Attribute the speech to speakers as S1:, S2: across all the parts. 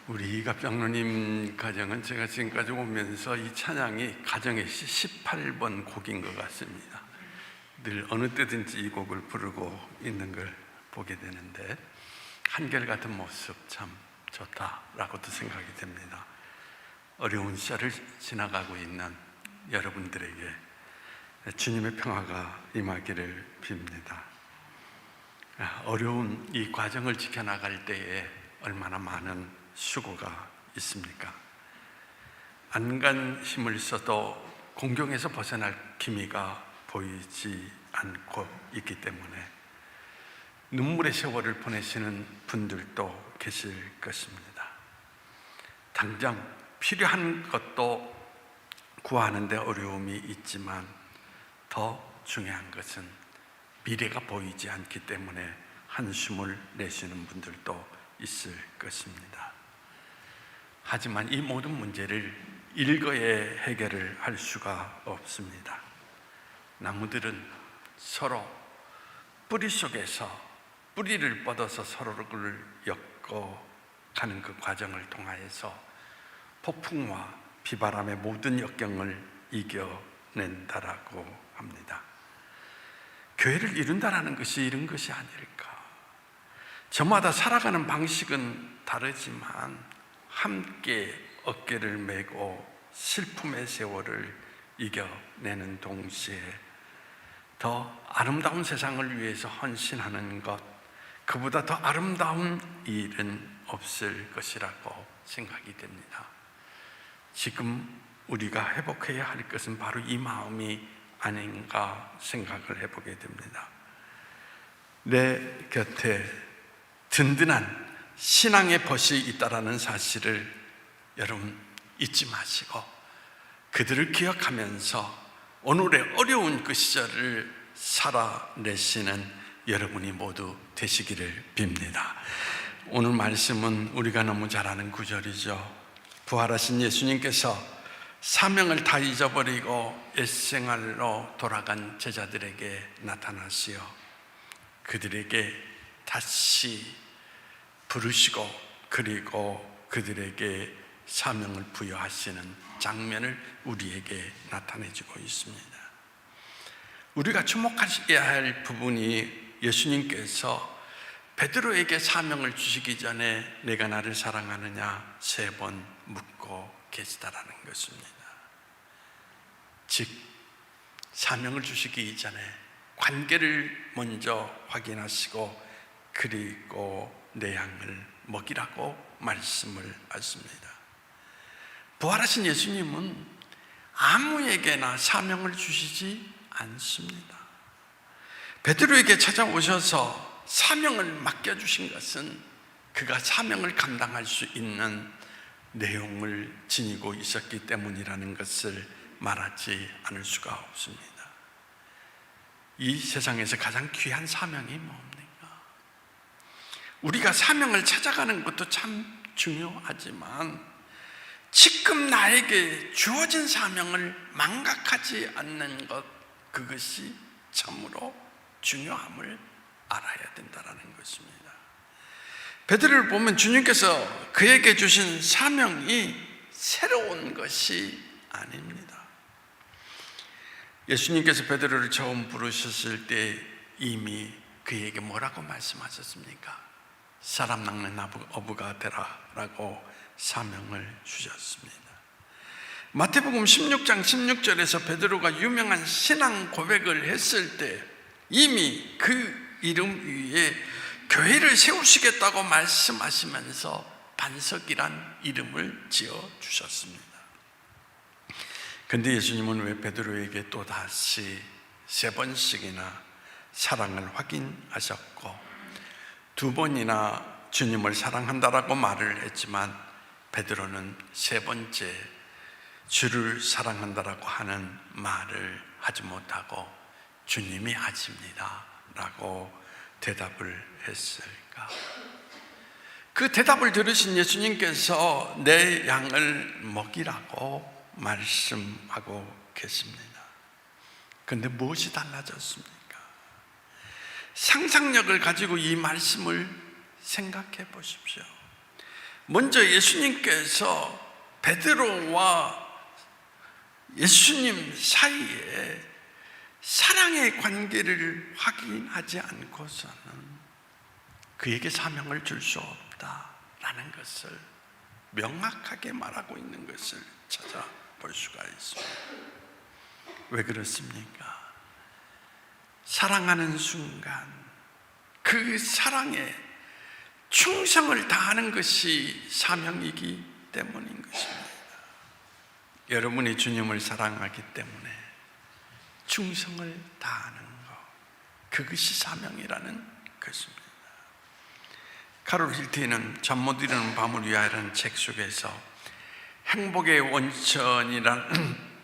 S1: 우리 이갑 장로님 가정은 제가 지금까지 오면서 이 찬양이 가정의 18번 곡인 것 같습니다. 늘 어느 때든지 이 곡을 부르고 있는 걸 보게 되는데 한결같은 모습 참 좋다라고도 생각이 됩니다. 어려운 시절을 지나가고 있는 여러분들에게 주님의 평화가 임하기를 빕니다. 어려운 이 과정을 지켜나갈 때에 얼마나 많은 수고가 있습니까? 안간 힘을 써도 공경에서 벗어날 기미가 보이지 않고 있기 때문에 눈물의 세월을 보내시는 분들도 계실 것입니다. 당장 필요한 것도 구하는 데 어려움이 있지만 더 중요한 것은 미래가 보이지 않기 때문에 한숨을 내쉬는 분들도 있을 것입니다. 하지만 이 모든 문제를 일거에 해결을 할 수가 없습니다. 나무들은 서로 뿌리 속에서 뿌리를 뻗어서 서로를 엮어 가는 그 과정을 통하여서 폭풍과 비바람의 모든 역경을 이겨낸다라고 합니다. 교회를 이룬다라는 것이 이런 것이 아닐까? 저마다 살아가는 방식은 다르지만 함께 어깨를 메고 슬픔의 세월을 이겨내는 동시에 더 아름다운 세상을 위해서 헌신하는 것, 그보다 더 아름다운 일은 없을 것이라고 생각이 됩니다. 지금 우리가 회복해야 할 것은 바로 이 마음이 아닌가 생각을 해보게 됩니다. 내 곁에 든든한 신앙의 벗이 있다라는 사실을 여러분 잊지 마시고 그들을 기억하면서 오늘의 어려운 그 시절을 살아내시는 여러분이 모두 되시기를 빕니다. 오늘 말씀은 우리가 너무 잘 아는 구절이죠. 부활하신 예수님께서 사명을 다 잊어버리고 옛생활로 돌아간 제자들에게 나타나시어 그들에게 다시 부르시고 그리고 그들에게 사명을 부여하시는 장면을 우리에게 나타내주고 있습니다. 우리가 주목하셔야 할 부분이 예수님께서 베드로에게 사명을 주시기 전에 내가 나를 사랑하느냐 3번 묻고 계시다라는 것입니다. 즉 사명을 주시기 이전에 관계를 먼저 확인하시고 그리고 내 양을 먹이라고 말씀을 하십니다. 부활하신 예수님은 아무에게나 사명을 주시지 않습니다. 베드로에게 찾아오셔서 사명을 맡겨주신 것은 그가 사명을 감당할 수 있는 내용을 지니고 있었기 때문이라는 것을 말하지 않을 수가 없습니다. 이 세상에서 가장 귀한 사명이 뭡니까? 우리가 사명을 찾아가는 것도 참 중요하지만 지금 나에게 주어진 사명을 망각하지 않는 것, 그것이 참으로 중요함을 알아야 된다는 것입니다. 베드로를 보면 주님께서 그에게 주신 사명이 새로운 것이 아닙니다. 예수님께서 베드로를 처음 부르셨을 때 이미 그에게 뭐라고 말씀하셨습니까? 사람 낚는 어부가 되라 라고 사명을 주셨습니다. 마태복음 16장 16절에서 베드로가 유명한 신앙 고백을 했을 때 이미 그 이름 위에 교회를 세우시겠다고 말씀하시면서 반석이란 이름을 지어주셨습니다. 그런데 예수님은 왜 베드로에게 또다시 3번씩이나 사랑을 확인하셨고 2번이나 주님을 사랑한다라고 말을 했지만 베드로는 3번째 주를 사랑한다라고 하는 말을 하지 못하고 주님이 하십니다 라고 대답을 했을까? 그 대답을 들으신 예수님께서 내 양을 먹이라고 말씀하고 계십니다. 그런데 무엇이 달라졌습니까? 상상력을 가지고 이 말씀을 생각해 보십시오. 먼저 예수님께서 베드로와 예수님 사이에 사랑의 관계를 확인하지 않고서는 그에게 사명을 줄 수 없다라는 것을 명확하게 말하고 있는 것을 찾아볼 수가 있습니다. 왜 그렇습니까? 사랑하는 순간 그 사랑에 충성을 다하는 것이 사명이기 때문인 것입니다. 여러분이 주님을 사랑하기 때문에 충성을 다하는 것, 그것이 사명이라는 것입니다. 카롤 힐트는 잠 못 이루는 밤을 위하여라는 책 속에서 행복의 원천이라는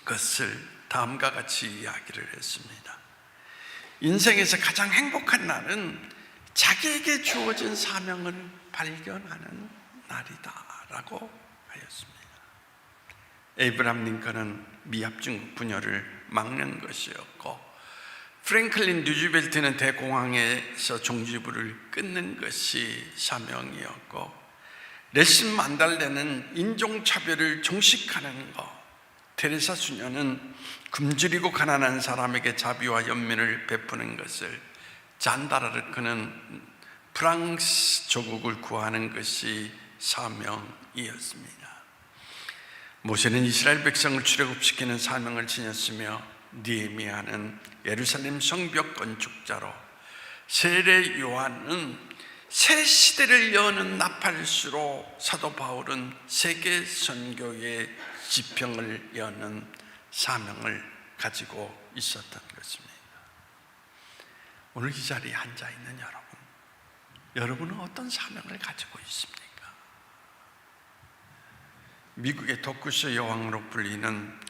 S1: 것을 다음과 같이 이야기를 했습니다. 인생에서 가장 행복한 날은 자기에게 주어진 사명을 발견하는 날이다라고 하였습니다. 에이브람 링컨은 미합중 분열을 막는 것이었고, 프랭클린 루즈벨트는 대공황에서 종지부를 끊는 것이 사명이었고, 넬슨 만달레는 인종차별을 종식하는 것, 테레사 수녀는 굶주리고 가난한 사람에게 자비와 연민을 베푸는 것을, 잔다르크는 프랑스 조국을 구하는 것이 사명이었습니다. 모세는 이스라엘 백성을 출애굽시키는 사명을 지녔으며, 느헤미야는 예루살렘 성벽 건축자로, 세례 요한은 새 시대를 여는 나팔수로, 사도 바울은 세계 선교의 지평을 여는 사명을 가지고 있었던 것입니다. 오늘 이 자리에 앉아 있는 여러분은 어떤 사명을 가지고 있습니까? 미국의 토크쇼 여왕으로 불리는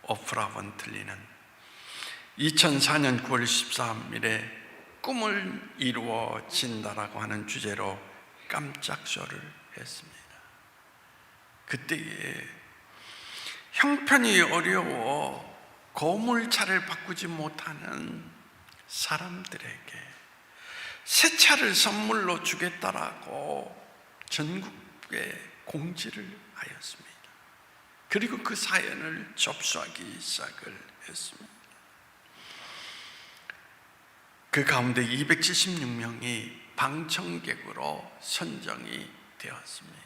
S1: 오프라 윈프리는 2004년 9월 13일에 꿈을 이루어진다라고 하는 주제로 깜짝 쇼를 했습니다. 그때에 형편이 어려워 고물차를 바꾸지 못하는 사람들에게 새 차를 선물로 주겠다라고 전국에 공지를 하였습니다. 그리고 그 사연을 접수하기 시작을 했습니다. 그 가운데 276명이 방청객으로 선정이 되었습니다.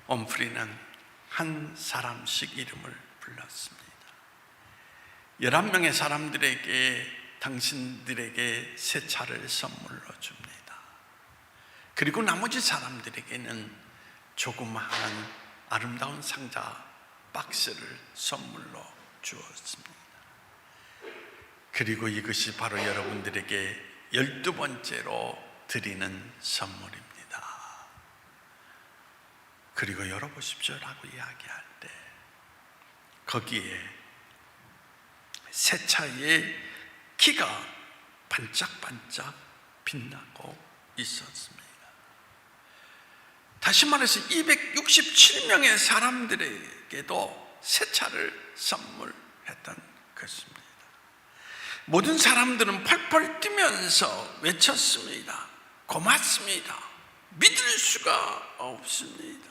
S1: 옴프리는 한 사람씩 이름을 불렀습니다. 11명의 사람들에게 당신들에게 새 차를 선물로 줍니다. 그리고 나머지 사람들에게는 조그마한 아름다운 상자 박스를 선물로 주었습니다. 그리고 이것이 바로 여러분들에게 12번째로 드리는 선물입니다. 그리고 열어보십시오라고 이야기할 때 거기에 새 차의 키가 반짝반짝 빛나고 있었습니다. 다시 말해서 267명의 사람들에게도 새 차를 선물했던 것입니다. 모든 사람들은 펄펄 뛰면서 외쳤습니다. 고맙습니다. 믿을 수가 없습니다.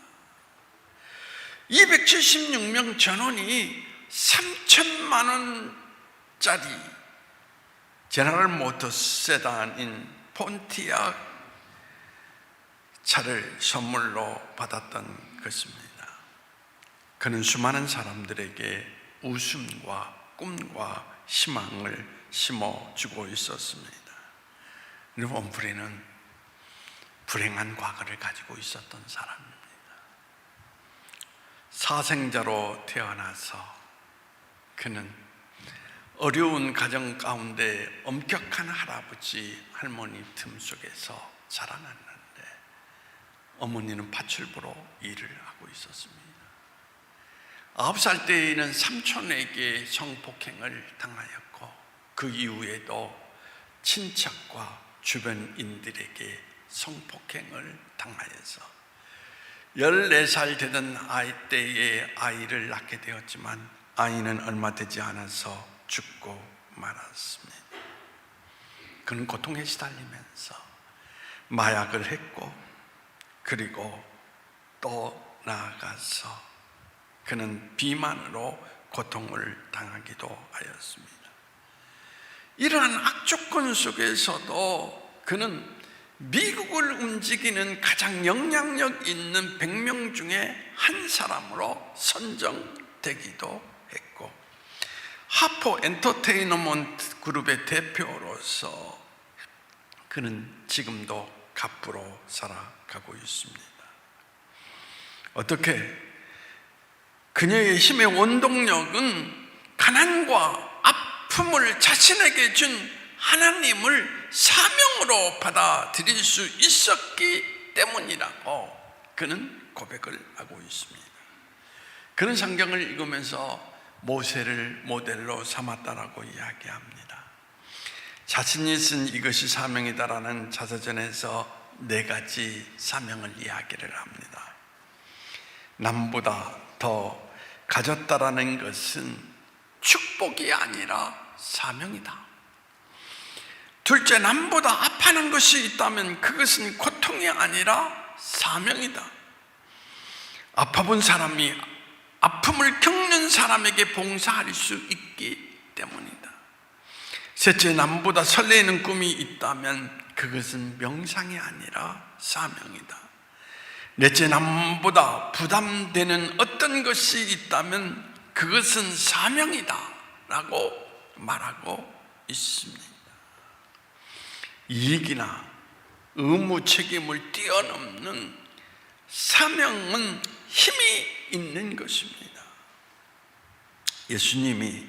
S1: 276명 전원이 3천만 원짜리 제너럴 모터스 세단인 폰티악 차를 선물로 받았던 것입니다. 그는 수많은 사람들에게 웃음과 꿈과 희망을 심어주고 있었습니다. 그리고 옴프리는 불행한 과거를 가지고 있었던 사람입니다. 사생자로 태어나서 그는 어려운 가정 가운데 엄격한 할아버지 할머니 틈 속에서 자라났는데 어머니는 파출부로 일을 하고 있었습니다. 9살 때에는 삼촌에게 성폭행을 당하였고 그 이후에도 친척과 주변인들에게 성폭행을 당하여서 14살 되던 아이 때에 아이를 낳게 되었지만 아이는 얼마 되지 않아서 죽고 말았습니다. 그는 고통에 시달리면서 마약을 했고 그리고 또 나아가서 그는 비만으로 고통을 당하기도 하였습니다. 이러한 악조건 속에서도 그는 미국을 움직이는 가장 영향력 있는 100명 중에 한 사람으로 선정되기도 했고, 하포 엔터테인먼트 그룹의 대표로서 그는 지금도 갑부로 살아가고 있습니다. 어떻게 그녀의 힘의 원동력은 가난과 아픔을 자신에게 준 하나님을 사명으로 받아들일 수 있었기 때문이라고 그는 고백을 하고 있습니다. 그는 성경을 읽으면서 모세를 모델로 삼았다라고 이야기합니다. 자신이 쓴 이것이 사명이다라는 자서전에서 4가지 사명을 이야기를 합니다. 남보다 더 가졌다라는 것은 축복이 아니라 사명이다. 둘째, 남보다 아파하는 것이 있다면 그것은 고통이 아니라 사명이다. 아파본 사람이 아픔을 겪는 사람에게 봉사할 수 있기 때문이다. 셋째, 남보다 설레이는 꿈이 있다면 그것은 명상이 아니라 사명이다. 넷째, 남보다 부담되는 어떤 것이 있다면 그것은 사명이다 라고 말하고 있습니다. 이익이나 의무 책임을 뛰어넘는 사명은 힘이 있는 것입니다. 예수님이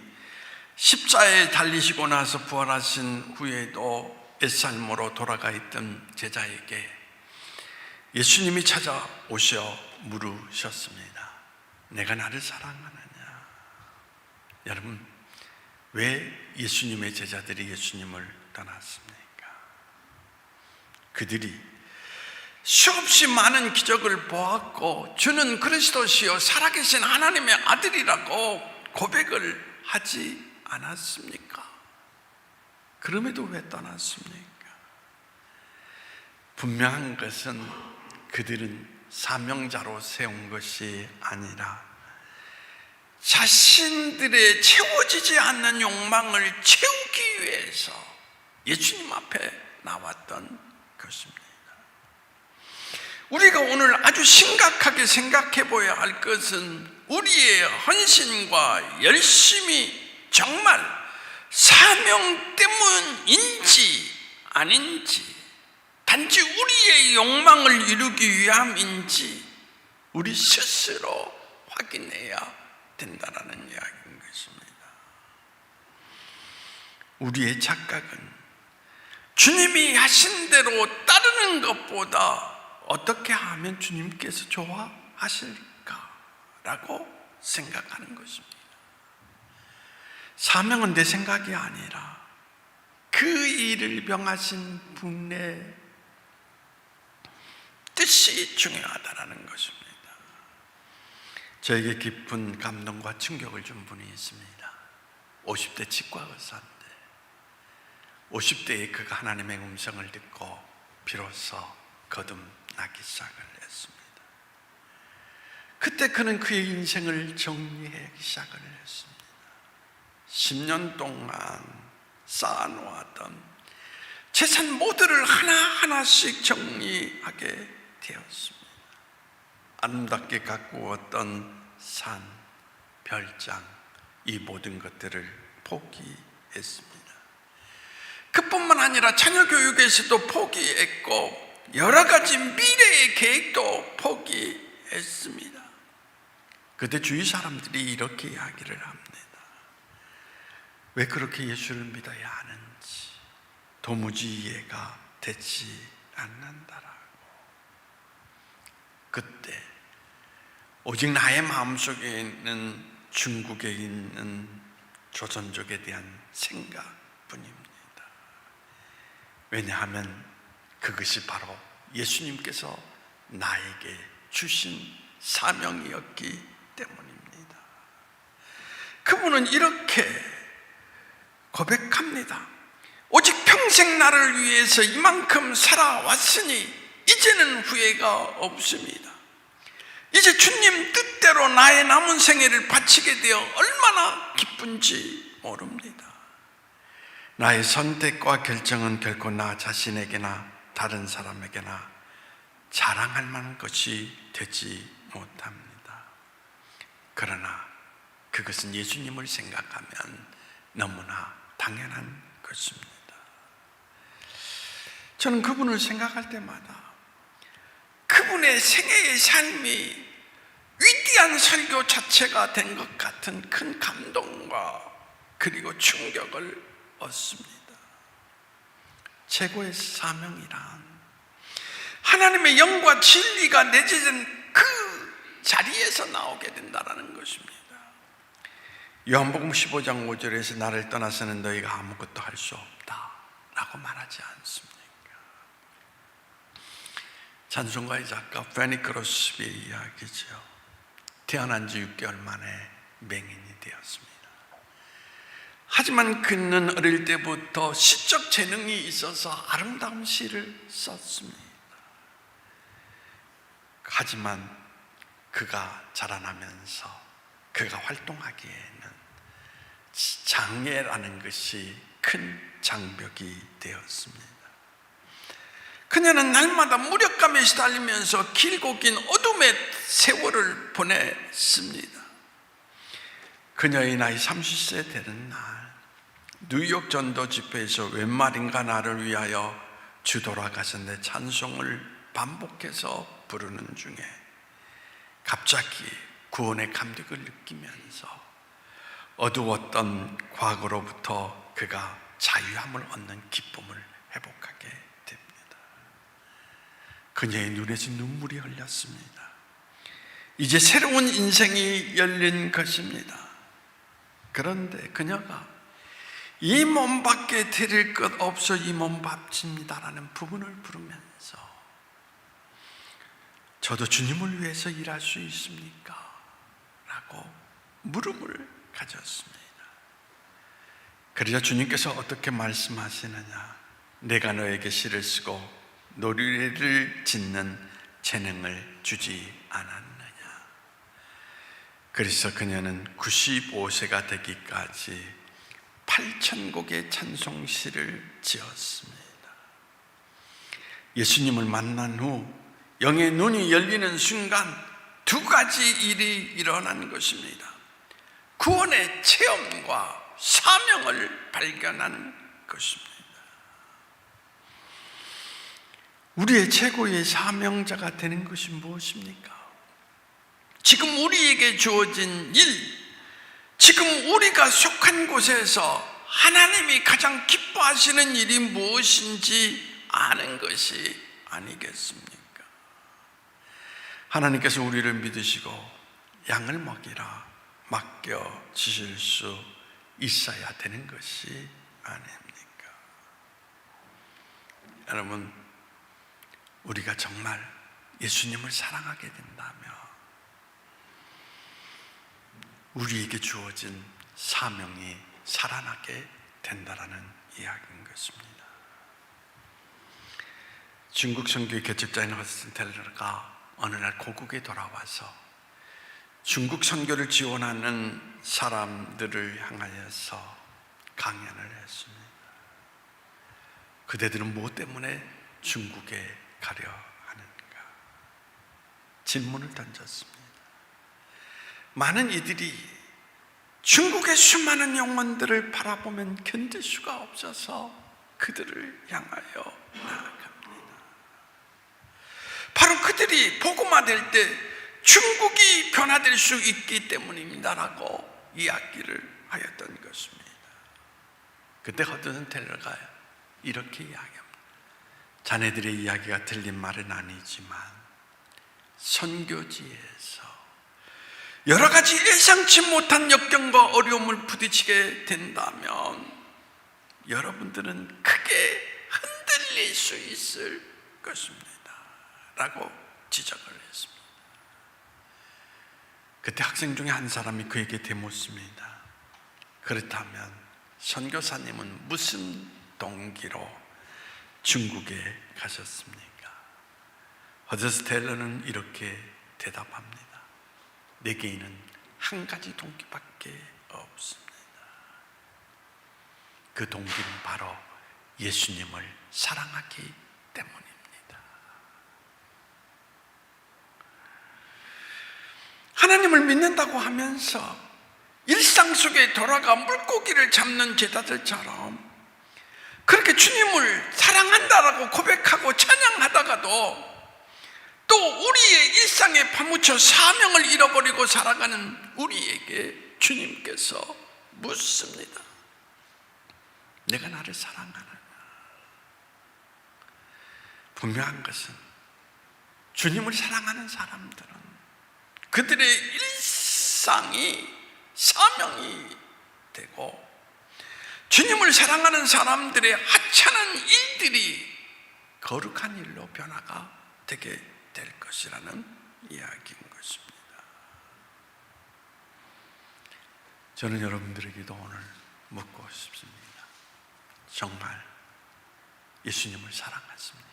S1: 십자가에 달리시고 나서 부활하신 후에도 옛삶으로 돌아가 있던 제자에게 예수님이 찾아오셔 물으셨습니다. 내가 나를 사랑하느냐? 여러분, 왜 예수님의 제자들이 예수님을 떠났습니까? 그들이 수없이 많은 기적을 보았고 주는 그리스도시요 살아계신 하나님의 아들이라고 고백을 하지 않았습니까? 그럼에도 왜 떠났습니까? 분명한 것은 그들은 사명자로 세운 것이 아니라 자신들의 채워지지 않는 욕망을 채우기 위해서 예수님 앞에 나왔던 것입니다. 우리가 오늘 아주 심각하게 생각해 보아야 할 것은 우리의 헌신과 열심이 정말 사명 때문인지 아닌지, 단지 우리의 욕망을 이루기 위함인지 우리 스스로 확인해야 된다는 이야기인 것입니다. 우리의 착각은 주님이 하신 대로 따르는 것보다 어떻게 하면 주님께서 좋아하실까라고 생각하는 것입니다. 사명은 내 생각이 아니라 그 일을 명하신 분의 뜻이 중요하다는 것입니다. 저에게 깊은 감동과 충격을 준 분이 있습니다. 50대 치과 의사인데 50대에 그가 하나님의 음성을 듣고 비로소 거듭나기 시작을 했습니다. 그때 그는 그의 인생을 정리하기 시작을 했습니다. 10년 동안 쌓아놓았던 재산 모두를 하나하나씩 정리하게 되었습니다. 아름답게 가꾸었던 산, 별장, 이 모든 것들을 포기했습니다. 그뿐만 아니라 자녀 교육에서도 포기했고 여러 가지 미래의 계획도 포기했습니다. 그때 주위 사람들이 이렇게 이야기를 합니다. 왜 그렇게 예수를 믿어야 하는지 도무지 이해가 되지 않는다라고. 그때 오직 나의 마음속에 있는 중국에 있는 조선족에 대한 생각뿐입니다. 왜냐하면 그것이 바로 예수님께서 나에게 주신 사명이었기 때문입니다. 그분은 이렇게 고백합니다. 오직 평생 나를 위해서 이만큼 살아왔으니 이제는 후회가 없습니다. 이제 주님 뜻대로 나의 남은 생애를 바치게 되어 얼마나 기쁜지 모릅니다. 나의 선택과 결정은 결코 나 자신에게나 다른 사람에게나 자랑할 만한 것이 되지 못합니다. 그러나 그것은 예수님을 생각하면 너무나 당연한 것입니다. 저는 그분을 생각할 때마다 그분의 생애의 삶이 위대한 설교 자체가 된 것 같은 큰 감동과 그리고 충격을 얻습니다. 최고의 사명이란 하나님의 영과 진리가 내재된 그 자리에서 나오게 된다는 것입니다. 요한복음 15장 5절에서 나를 떠나서는 너희가 아무것도 할 수 없다 라고 말하지 않습니까? 찬송가의 작가 페니 크로스비의 이야기죠. 태어난 지 6개월 만에 맹인이 되었습니다. 하지만 그는 어릴 때부터 시적 재능이 있어서 아름다운 시를 썼습니다. 하지만 그가 자라나면서 그가 활동하기에는 장애라는 것이 큰 장벽이 되었습니다. 그녀는 날마다 무력감에 시달리면서 길고 긴 어둠의 세월을 보냈습니다. 그녀의 나이 30세 되는 날 뉴욕 전도 집회에서 웬 말인가 나를 위하여 주 돌아가셨네 찬송을 반복해서 부르는 중에 갑자기 구원의 감격을 느끼면서 어두웠던 과거로부터 그가 자유함을 얻는 기쁨을 회복하게 됩니다. 그녀의 눈에서 눈물이 흘렸습니다. 이제 새로운 인생이 열린 것입니다. 그런데 그녀가 이 몸밖에 드릴 것 없어 이 몸 바칩니다라는 부분을 부르면서 저도 주님을 위해서 일할 수 있습니까? 라고 물음을 가졌습니다. 그러자 주님께서 어떻게 말씀하시느냐? 내가 너에게 시를 쓰고 노래를 짓는 재능을 주지 않았느냐? 그래서 그녀는 95세가 되기까지 8,000곡의 찬송시를 지었습니다. 예수님을 만난 후 영의 눈이 열리는 순간 두 가지 일이 일어난 것입니다. 구원의 체험과 사명을 발견한 것입니다. 우리의 최고의 사명자가 되는 것이 무엇입니까? 지금 우리에게 주어진 일, 지금 우리가 속한 곳에서 하나님이 가장 기뻐하시는 일이 무엇인지 아는 것이 아니겠습니까? 하나님께서 우리를 믿으시고 양을 먹이라 맡겨 주실 수 있어야 되는 것이 아닙니까? 여러분, 우리가 정말 예수님을 사랑하게 된다면 우리에게 주어진 사명이 살아나게 된다라는 이야기인 것입니다. 중국 선교 개척자인 허스틴 텔러가 어느 날 고국에 돌아와서 중국 선교를 지원하는 사람들을 향하여서 강연을 했습니다. 그대들은 무엇 때문에 중국에 가려 하는가? 질문을 던졌습니다. 많은 이들이 중국의 수많은 영혼들을 바라보면 견딜 수가 없어서 그들을 향하여 나아갑니다. 바로 그들이 복음화될 때 중국이 변화될 수 있기 때문입니다라고 이야기를 하였던 것입니다. 그때 허드슨 텔러가 이렇게 이야기합니다. 자네들의 이야기가 틀린 말은 아니지만 선교지에서 여러 가지 예상치 못한 역경과 어려움을 부딪히게 된다면 여러분들은 크게 흔들릴 수 있을 것입니다 라고 지적을 했습니다. 그때 학생 중에 한 사람이 그에게 되묻습니다. 그렇다면 선교사님은 무슨 동기로 중국에 가셨습니까? 허저스텔러는 이렇게 대답합니다. 내게는 한 가지 동기밖에 없습니다. 그 동기는 바로 예수님을 사랑하기 때문입니다. 하나님을 믿는다고 하면서 일상 속에 돌아가 물고기를 잡는 제자들처럼 그렇게 주님을 사랑한다라고 고백하고 찬양하다가도 또 우리의 일상에 파묻혀 사명을 잃어버리고 살아가는 우리에게 주님께서 묻습니다. 내가 나를 사랑하느냐? 분명한 것은 주님을 사랑하는 사람들은 그들의 일상이 사명이 되고 주님을 사랑하는 사람들의 하찮은 일들이 거룩한 일로 변화가 되게 될 것이라는 이야기인 것입니다. 저는 여러분들에게도 오늘 묻고 싶습니다. 정말 예수님을 사랑하십니까?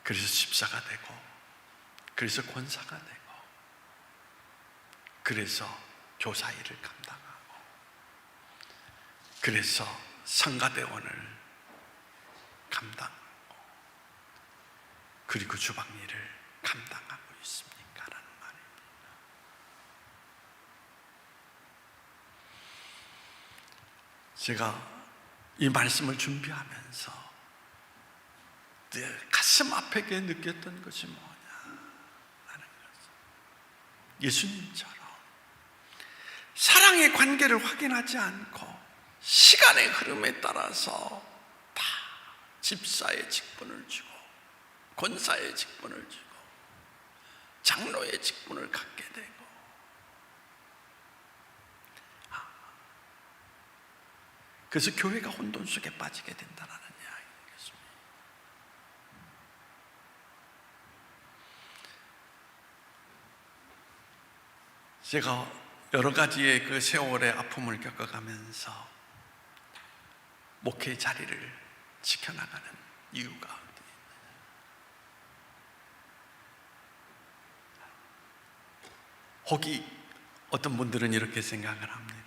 S1: 그래서 집사가 되고, 그래서 권사가 되고, 그래서 교사 일을 감당하고, 그래서 성가대원을 감당하고, 그리고 주방 일을 감당하고 있습니까? 라는 말입니다. 제가 이 말씀을 준비하면서 내 가슴 아프게 느꼈던 것이 뭐냐라는 것을, 예수님처럼 사랑의 관계를 확인하지 않고 시간의 흐름에 따라서 다 집사의 직분을 주고 권사의 직분을 주고 장로의 직분을 갖게 되고, 그래서 교회가 혼돈 속에 빠지게 된다는 이야기겠습니다. 제가 여러 가지의 그 세월의 아픔을 겪어가면서 목회의 자리를 지켜나가는 이유가 어디 있느냐? 혹이 어떤 분들은 이렇게 생각을 합니다.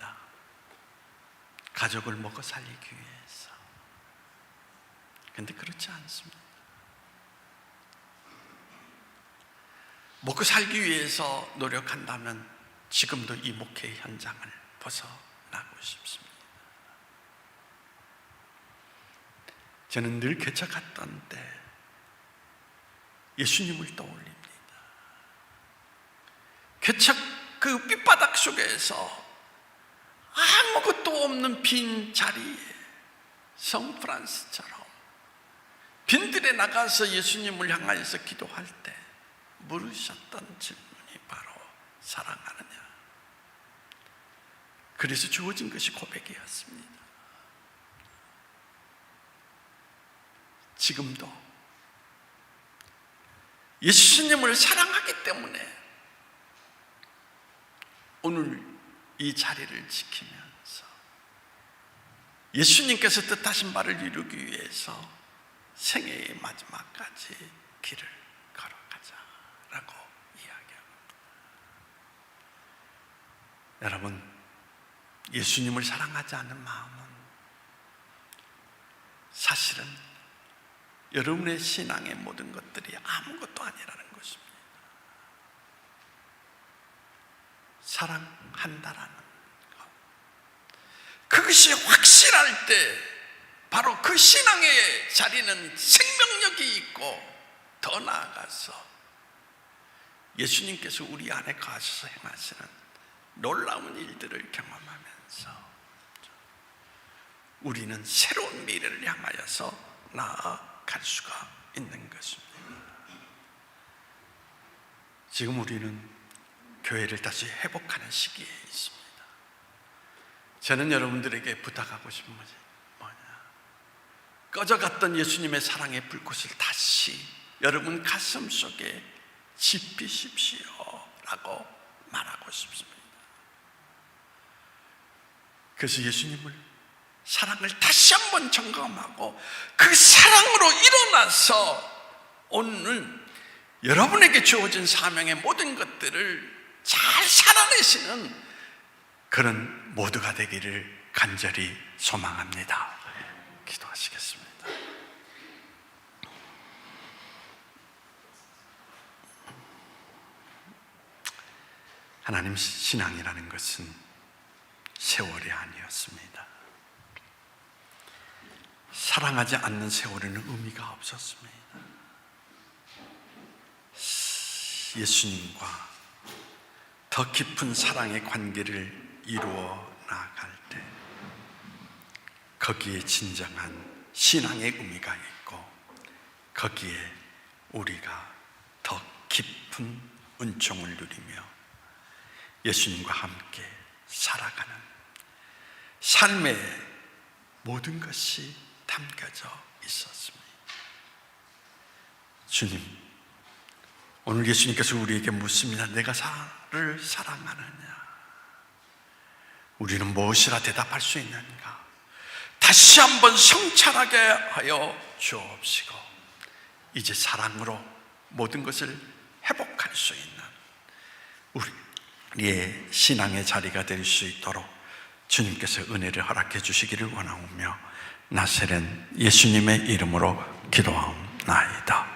S1: 가족을 먹고 살리기 위해서. 그런데 그렇지 않습니다. 먹고 살기 위해서 노력한다면 지금도 이 목회 현장을 벗어나고 싶습니다. 저는 늘 개척했던 때 예수님을 떠올립니다. 개척 그 밑바닥 속에서 아무것도 없는 빈 자리에 성 프란스처럼 빈들에 나가서 예수님을 향하여서 기도할 때 물으셨던 질문이 바로 사랑하느냐? 그래서 주어진 것이 고백이었습니다. 지금도 예수님을 사랑하기 때문에 오늘 이 자리를 지키면서 예수님께서 뜻하신 바를 이루기 위해서 생애의 마지막까지 길을 걸어가자라고 이야기합니다. 여러분, 예수님을 사랑하지 않는 마음은 사실은 여러분의 신앙의 모든 것들이 아무것도 아니라는 것입니다. 사랑한다라는 것, 그것이 확실할 때 바로 그 신앙의 자리는 생명력이 있고, 더 나아가서 예수님께서 우리 안에 가셔서 행하시는 놀라운 일들을 경험하면서 우리는 새로운 미래를 향하여서 나아갈 수가 있는 것입니다. 지금 우리는 교회를 다시 회복하는 시기에 있습니다. 저는 여러분들에게 부탁하고 싶은 것이 뭐냐? 꺼져갔던 예수님의 사랑의 불꽃을 다시 여러분 가슴 속에 지피십시오 라고 말하고 싶습니다. 그래서 예수님을 사랑을 다시 한번 점검하고 그 사랑으로 일어나서 오늘 여러분에게 주어진 사명의 모든 것들을 잘 살아내시는 그런 모두가 되기를 간절히 소망합니다. 기도하시겠습니다. 하나님, 신앙이라는 것은 세월이 아니었습니다. 사랑하지 않는 세월에는 의미가 없었습니다. 예수님과 더 깊은 사랑의 관계를 이루어 나아갈 때 거기에 진정한 신앙의 의미가 있고 거기에 우리가 더 깊은 은총을 누리며 예수님과 함께 살아가는 삶의 모든 것이 담겨져 있었습니다. 주님, 오늘 예수님께서 우리에게 묻습니다. 내가 나를 사랑하느냐? 우리는 무엇이라 대답할 수 있는가? 다시 한번 성찰하게 하여 주옵시고 이제 사랑으로 모든 것을 회복할 수 있는 우리의 신앙의 자리가 될 수 있도록 주님께서 은혜를 허락해 주시기를 원하오며 나사렛 예수님의 이름으로 기도하옵나이다.